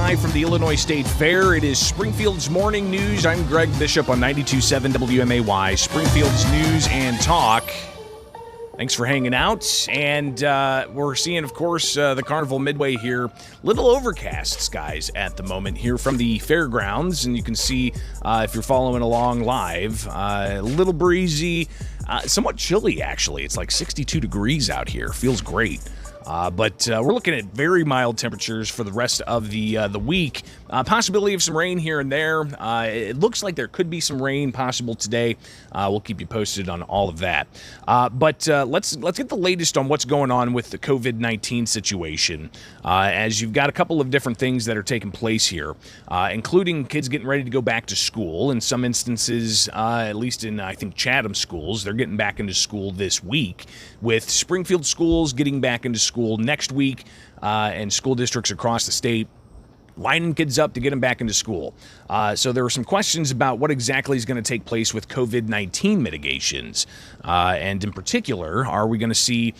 live from the Illinois State Fair. It is Springfield's Morning News. I'm Greg Bishop on 92.7 WMAY, Springfield's News and Talk. Thanks for hanging out. And we're seeing, of course, the Carnival Midway here. Little overcast skies at the moment here from the fairgrounds. And you can see, if you're following along live, a little breezy, somewhat chilly, actually. It's like 62 degrees out here. Feels great. But we're looking at very mild temperatures for the rest of the week. Possibility of some rain here and there. It looks like there could be some rain possible today. We'll keep you posted on all of that. But let's get the latest on what's going on with the COVID-19 situation, as you've got a couple of different things that are taking place here, including kids getting ready to go back to school. In some instances, at least in, I think, Chatham schools, they're getting back into school this week, with Springfield schools getting back into school next week, and school districts across the state lining kids up to get them back into school. So there were some questions about what exactly is going to take place with COVID-19 mitigations. And in particular, are we going to see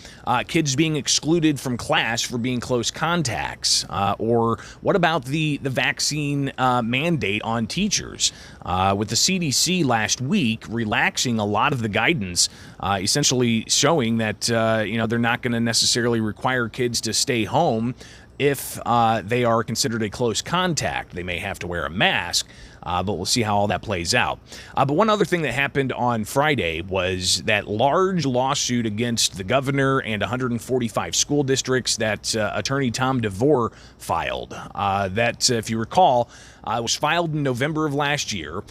kids being excluded from class for being close contacts? Or what about the vaccine mandate on teachers? With the CDC last week relaxing a lot of the guidance, essentially showing that they're not going to necessarily require kids to stay home if they are considered a close contact. They may have to wear a mask, but we'll see how all that plays out. But one other thing that happened on Friday was that large lawsuit against the governor and 145 school districts that attorney Tom DeVore filed. That, if you recall, was filed in November of last year.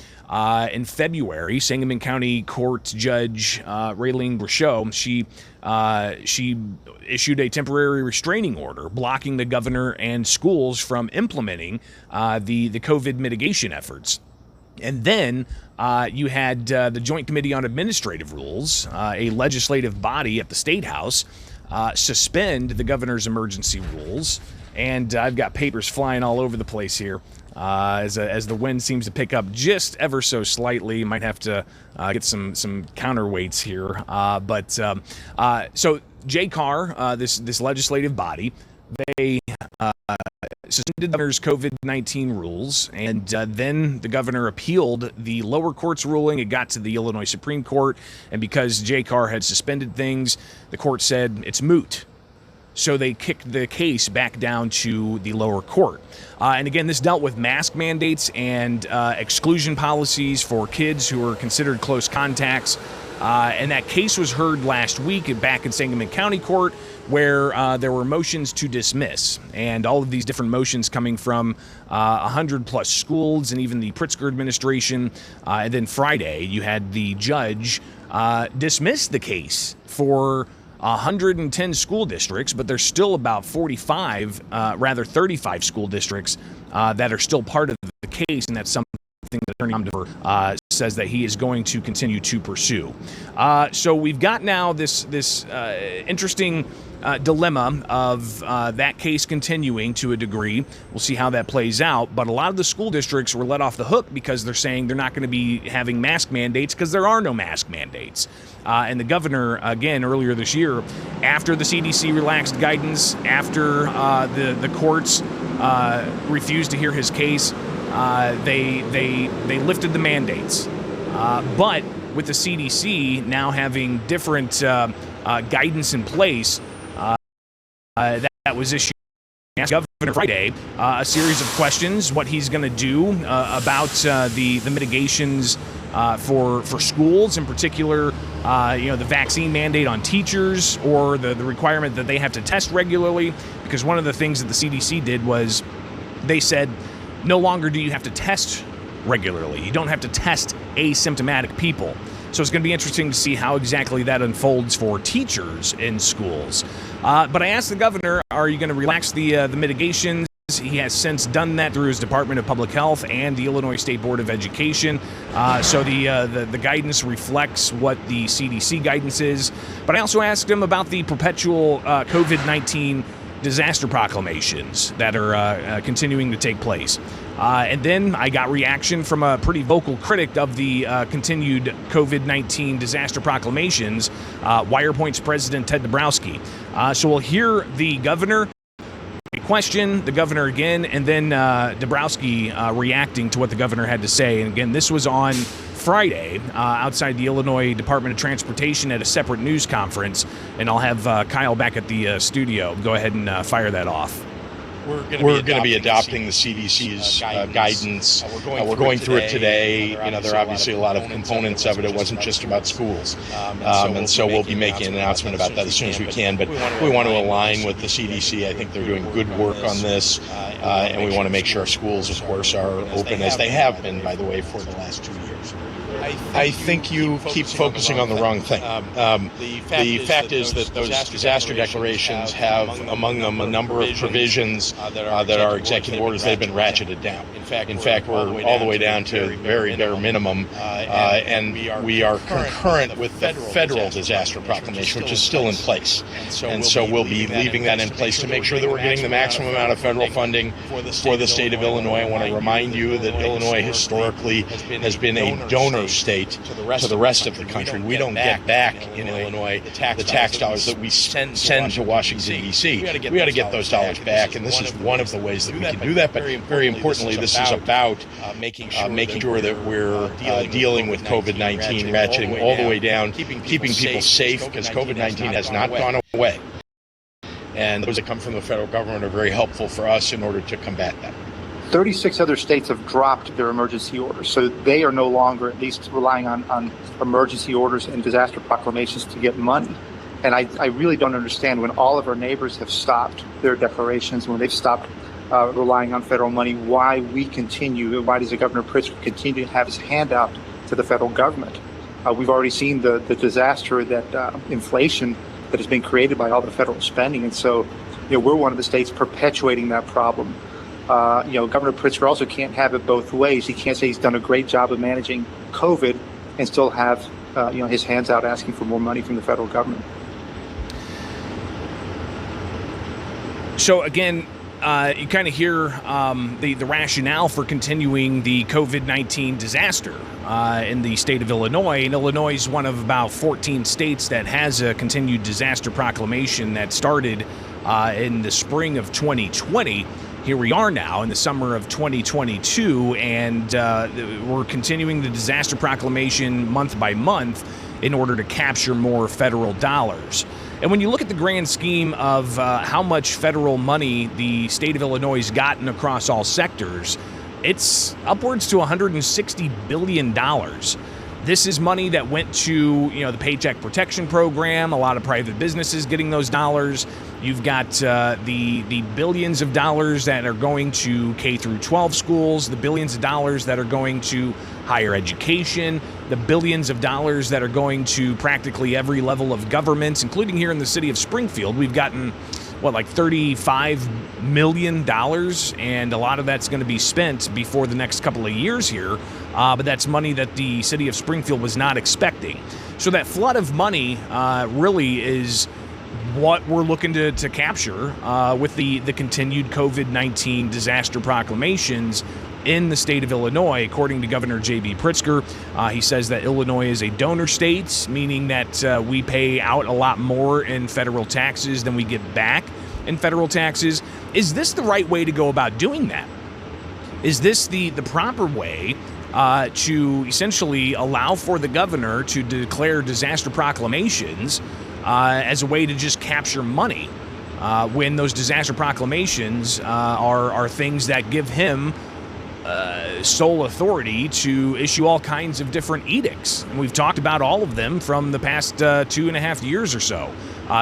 In February, Sangamon County Court Judge Raylene Brichot, she issued a temporary restraining order blocking the governor and schools from implementing the COVID mitigation efforts. And then you had the Joint Committee on Administrative Rules, a legislative body at the State House, suspend the governor's emergency rules. And I've got papers flying all over the place here. As the wind seems to pick up just ever so slightly. Might have to get some counterweights here. So JCAR, this legislative body, they suspended the governor's COVID-19 rules, and then the governor appealed the lower court's ruling. It got to the Illinois Supreme Court, and because JCAR had suspended things, the court said it's moot. So they kicked the case back down to the lower court. And again, this dealt with mask mandates and exclusion policies for kids who are considered close contacts. And that case was heard last week back in Sangamon County Court, where there were motions to dismiss. And all of these different motions coming from 100-plus schools and even the Pritzker administration. And then Friday, you had the judge dismiss the case for 110 school districts, but there's still about 35 school districts that are still part of the case, and that's something that Attorney Tom DeVore says that he is going to continue to pursue. So we've got now this interesting dilemma of that case continuing to a degree. We'll see how that plays out, but a lot of the school districts were let off the hook because they're saying they're not going to be having mask mandates because there are no mask mandates. And the governor, again, earlier this year, after the CDC relaxed guidance, after the courts refused to hear his case, they lifted the mandates. But with the CDC now having different guidance in place, that was issued Governor Friday, a series of questions, what he's going to do about the mitigations for schools, in particular, the vaccine mandate on teachers, or the requirement that they have to test regularly. Because one of the things that the CDC did was they said no longer do you have to test regularly. You don't have to test asymptomatic people. So it's going to be interesting to see how exactly that unfolds for teachers in schools. But I asked the governor, are you going to relax the mitigations? He has since done that through his Department of Public Health and the Illinois State Board of Education. So the guidance reflects what the CDC guidance is. But I also asked him about the perpetual COVID-19 disaster proclamations that are continuing to take place. And then I got reaction from a pretty vocal critic of the continued COVID-19 disaster proclamations, Wirepoints President Ted Dabrowski. So we'll hear the governor question, the governor again, and then Dabrowski reacting to what the governor had to say. And again, this was on Friday outside the Illinois Department of Transportation at a separate news conference. And I'll have Kyle back at the studio. Go ahead and fire that off. We're going to be adopting the CDC's guidance. We're going through it today. There are obviously a lot of components of it. It wasn't just about schools. And so we'll be making an announcement about that as soon as we can. But we want to align with the CDC. I think they're doing good work on this. And we want to make sure our schools, of course, are open, as they have been, by the way, for the last 2 years. I think you keep focusing on the wrong thing. The fact is that those disaster declarations have among them a number of provisions that are executive orders that have been ratcheted down. In fact, we're all the way down to very bare minimum, and we are concurrent with the federal disaster proclamation, which is still in place. And so we'll be leaving that in place to make sure that we're getting the maximum amount of federal funding for the state of Illinois. I want to remind you that Illinois historically has been a donor state to the rest of the country. We don't get back in Illinois the tax dollars that we send to Washington, D.C. We got to get those dollars back, and this is one of the ways that we can do that. But very importantly, this is about making sure that we're dealing with COVID-19, ratcheting all the way down, keeping people safe, because COVID-19 has not gone away. And those that come from the federal government are very helpful for us in order to combat that. 36 other states have dropped their emergency orders, so they are no longer at least relying on emergency orders and disaster proclamations to get money. And I really don't understand, when all of our neighbors have stopped their declarations, when they've stopped relying on federal money, why we continue, why does the Governor Pritzker continue to have his hand out to the federal government? We've already seen the disaster, that inflation that has been created by all the federal spending. And so, we're one of the states perpetuating that problem. Governor Pritzker also can't have it both ways. He can't say he's done a great job of managing COVID and still have, his hands out asking for more money from the federal government. So again, you kind of hear the rationale for continuing the COVID-19 disaster in the state of Illinois. And Illinois is one of about 14 states that has a continued disaster proclamation that started in the spring of 2020. Here we are now in the summer of 2022, and we're continuing the disaster proclamation month by month in order to capture more federal dollars. And when you look at the grand scheme of how much federal money the state of Illinois has gotten across all sectors, it's upwards to $160 billion. This is money that went to, the Paycheck Protection Program, a lot of private businesses getting those dollars. You've got the billions of dollars that are going to K through 12 schools, the billions of dollars that are going to higher education, the billions of dollars that are going to practically every level of government, including here in the city of Springfield. We've gotten, like $35 million, and a lot of that's going to be spent before the next couple of years here. But that's money that the city of Springfield was not expecting. So that flood of money really is what we're looking to capture with the continued COVID-19 disaster proclamations in the state of Illinois. According to Governor J.B. Pritzker, he says that Illinois is a donor state, meaning that we pay out a lot more in federal taxes than we get back in federal taxes. Is this the right way to go about doing that? Is this the proper way to essentially allow for the governor to declare disaster proclamations as a way to just capture money when those disaster proclamations are things that give him sole authority to issue all kinds of different edicts? And we've talked about all of them from the past 2.5 years or so,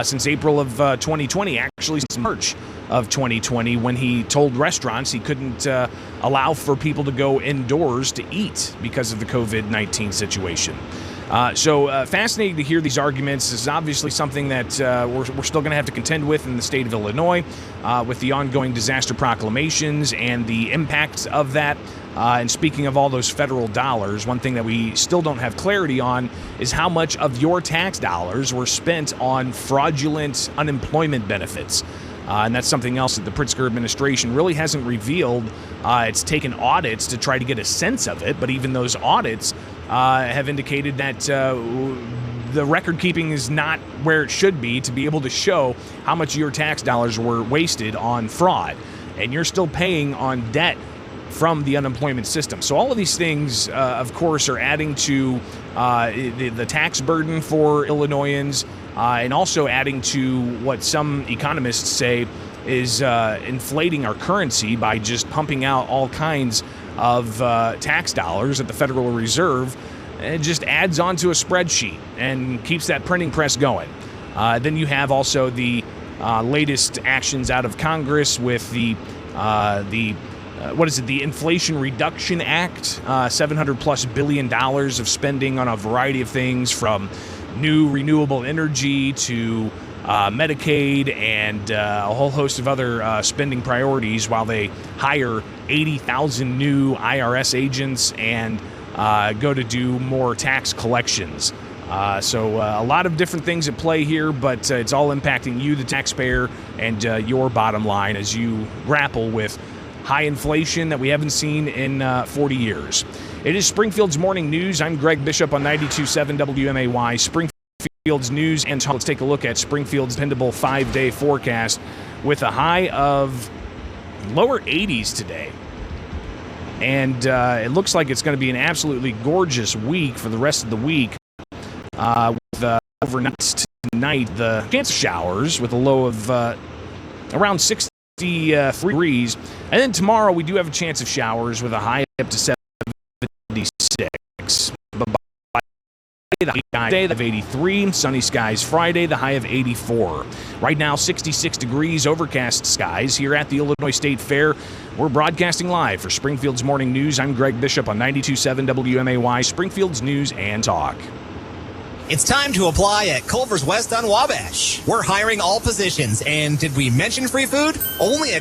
since April of 2020, actually since March of 2020, when he told restaurants he couldn't allow for people to go indoors to eat because of the COVID-19 situation. So fascinating to hear these arguments. This is obviously something that we're still going to have to contend with in the state of Illinois with the ongoing disaster proclamations and the impacts of that. And speaking of all those federal dollars, one thing that we still don't have clarity on is how much of your tax dollars were spent on fraudulent unemployment benefits. And that's something else that the Pritzker administration really hasn't revealed. It's taken audits to try to get a sense of it, but even those audits have indicated that the record keeping is not where it should be to be able to show how much your tax dollars were wasted on fraud. And you're still paying on debt from the unemployment system. So all of these things, of course, are adding to the tax burden for Illinoisans, and also adding to what some economists say is inflating our currency by just pumping out all kinds of tax dollars at the Federal Reserve. It just adds onto a spreadsheet and keeps that printing press going. Then you have also the latest actions out of Congress with the Inflation Reduction Act, $700+ billion of spending on a variety of things, from new renewable energy to Medicaid and a whole host of other spending priorities, while they hire 80,000 new IRS agents and go to do more tax collections. So a lot of different things at play here, but it's all impacting you, the taxpayer, and your bottom line as you grapple with high inflation that we haven't seen in 40 years. It is Springfield's Morning News. I'm Greg Bishop on 92.7 WMAY. Springfield's News and Talk. Let's take a look at Springfield's dependable 5-day forecast with a high of lower 80s today. And it looks like it's going to be an absolutely gorgeous week for the rest of the week. With overnight tonight, the chance of showers with a low of around 63 degrees. And then tomorrow we do have a chance of showers with a high up to 76. But by the high of 83, sunny skies Friday, the high of 84. Right now, 66 degrees, overcast skies here at the Illinois State Fair. We're broadcasting live for Springfield's Morning News. I'm Greg Bishop on 92.7 WMAY, Springfield's News and Talk. It's time to apply at Culver's West on Wabash. We're hiring all positions, and did we mention free food? Only at